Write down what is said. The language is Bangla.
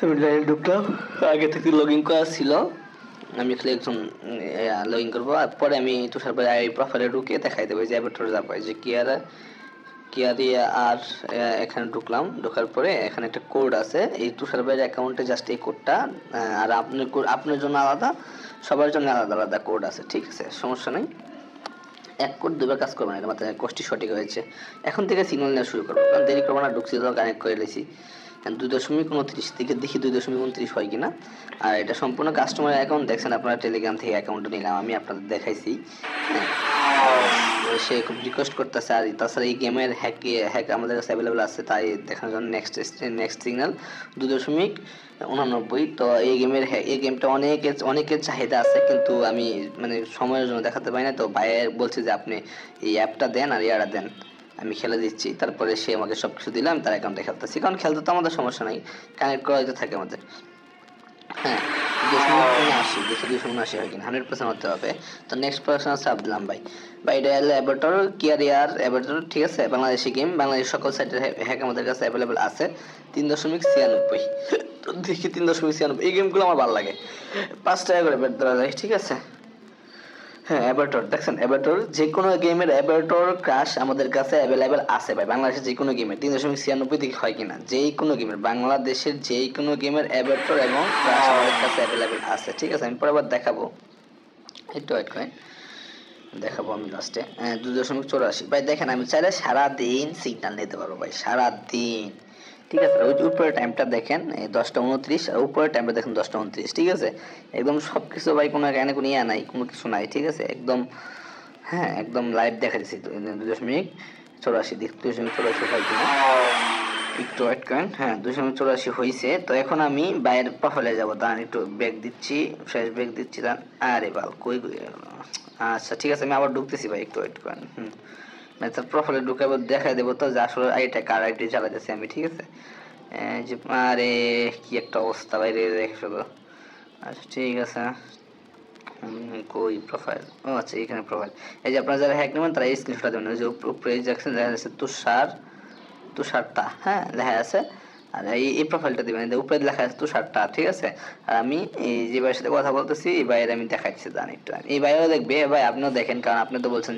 আমি লাইনে ঢুকলাম, আগে থেকে লগ ইন করা ছিল, আমি খালি একজন লগ ইন করবো, আর পরে আমি তুষার ভাই এই প্রোফাইলে ঢুকে দেখাই দেবো যে অ্যাভাটার যা পাই যে কিয়ারি আর এখানে ঢুকলাম, ঢোকার পরে এখানে একটা কোড আছে, এই তুষার ভাইয়ের অ্যাকাউন্টে জাস্ট এই কোডটা, আর আপনার জন্য আলাদা, সবার জন্য আলাদা আলাদা কোড আছে, ঠিক আছে, সমস্যা নেই। এক কোড দুবার কাজ করবে না, এটা মাত্র কোর্সটি সঠিক হয়েছে। এখন থেকে সিগন্যাল নেওয়া শুরু করবো, কারণ দেরি করবো না, ঢুকছি তো কানেক্ট করে রেখেছি। 2.29 থেকে দেখি 2.29 হয় কিনা। আর এটা সম্পূর্ণ কাস্টমার অ্যাকাউন্ট, দেখছেন আপনারা টেলিগ্রাম থেকে অ্যাকাউন্টটা নিলাম, আমি আপনাদের দেখাইছি। হ্যাঁ, সে খুব রিকোয়েস্ট করতেছে, আর তাছাড়া এই গেমের হ্যাক আমাদের কাছে অ্যাভেলেবেল আছে, তাই দেখানোর জন্য নেক্সট সিগন্যাল 2.89। তো এই গেমটা অনেকের চাহিদা আছে, কিন্তু আমি মানে সময়ের জন্য দেখাতে পারি না, তো ভাইয়ের বলছে যে আপনি এই অ্যাপটা দেন আর ইয়াটা দেন, আমি খেলে দিচ্ছি। তারপরে সে আমাকে সবকিছু দিলাম, তার অ্যাকাউন্টে খেলতেছি, কারণ খেলতে তো আমাদের সমস্যা নাই, কানেক্ট করা হইতে থাকে আমাদের। হ্যাঁ, 2.79 দেখি 2.79 হয় কিনা, 100% হতে হবে। তো নেক্সট পার্সন আছে আব্দুলাম ভাই। এটা হলো অ্যাভাটার কিয়ারিয়ার অ্যাভাটার, ঠিক আছে, বাংলাদেশি গেম, বাংলাদেশ সকল সাইটের হ্যাক আমাদের কাছে অ্যাভেলেবেল আছে। 3.96। তো দেখি 3.96, এই গেমগুলো আমার ভালো লাগে, 5 টাকা করে বেট দেওয়া যায়, ঠিক আছে। হ্যাঁ, অ্যাভাটার দেখছেন, অ্যাভাটার যে কোনো গেমের অ্যাভাটার ক্রাশ আমাদের কাছে অ্যাভেলেবেল আছে ভাই, বাংলাদেশের যে কোনো গেমের 3.96 থেকে হয় কিনা, যেই কোনো গেমের, বাংলাদেশের যেই কোনো গেমের অ্যাভাটার এবং ক্রাশ আমাদের কাছে অ্যাভেলেবেল আছে, ঠিক আছে। আমি পরে আবার দেখাবো, একটু ওয়েট করেন, দেখাবো আমি লাস্টে। 2.84 ভাই, দেখেন আমি চাইলে সারাদিন সিগন্যাল নিতে পারবো ভাই, সারাদিন, ঠিক আছে। ওই যে উপরের টাইমটা দেখেন 10:29, আর উপরের টাইমটা দেখেন 10:29, ঠিক আছে। একদম সবকিছু ভাই, কোনো এখানে কোনো ইয়া নাই, কোনো কিছু নাই, ঠিক আছে, একদম। হ্যাঁ, একদম লাইভ দেখা দিচ্ছি। 2.84 দিক, 2.84 হয় কিনা একটু ওয়েট করেন। হ্যাঁ, 2.84 হয়েছে। তো এখন আমি বাইরের প্রোফাইলে যাবো, দাঁড়ান একটু ব্যাক দিচ্ছি, ফ্রেশ ব্যাক দিচ্ছি, দাঁড়ান। আরে বাল, কই আচ্ছা ঠিক আছে, আমি আবার ঢুকতেছি ভাই, একটু ওয়েট করেন। মানে তার প্রোফাইলে ঢুকে দেখাই দেবো তো যে আসলে আইটা কার আইডি চালাতেছি আমি, ঠিক আছে। যে আরে কি একটা অবস্থা বাইরে দেখছো তো। আচ্ছা ঠিক আছে, কই প্রোফাইল, ও আচ্ছা এখানে প্রোফাইল। এই যে আপনারা যারা হ্যাক নেবেন তারা এই স্ক্রিনশটটা দেবেন, ওই যে উপরে দেখছেন দেখা যাচ্ছে তুষারটা, হ্যাঁ লেখা আছে। আর এই প্রোফাইলটা দিবেন, উপরে লেখা আছে তুষারটা, ঠিক আছে। আর আমি এই যে ভাইয়ের সাথে কথা বলতেছি, এই ভাইয়ের আমি দেখাচ্ছি, জানি একটু, এই ভাইও দেখবে ভাই, আপনিও দেখেন, কারণ আপনি তো বলছেন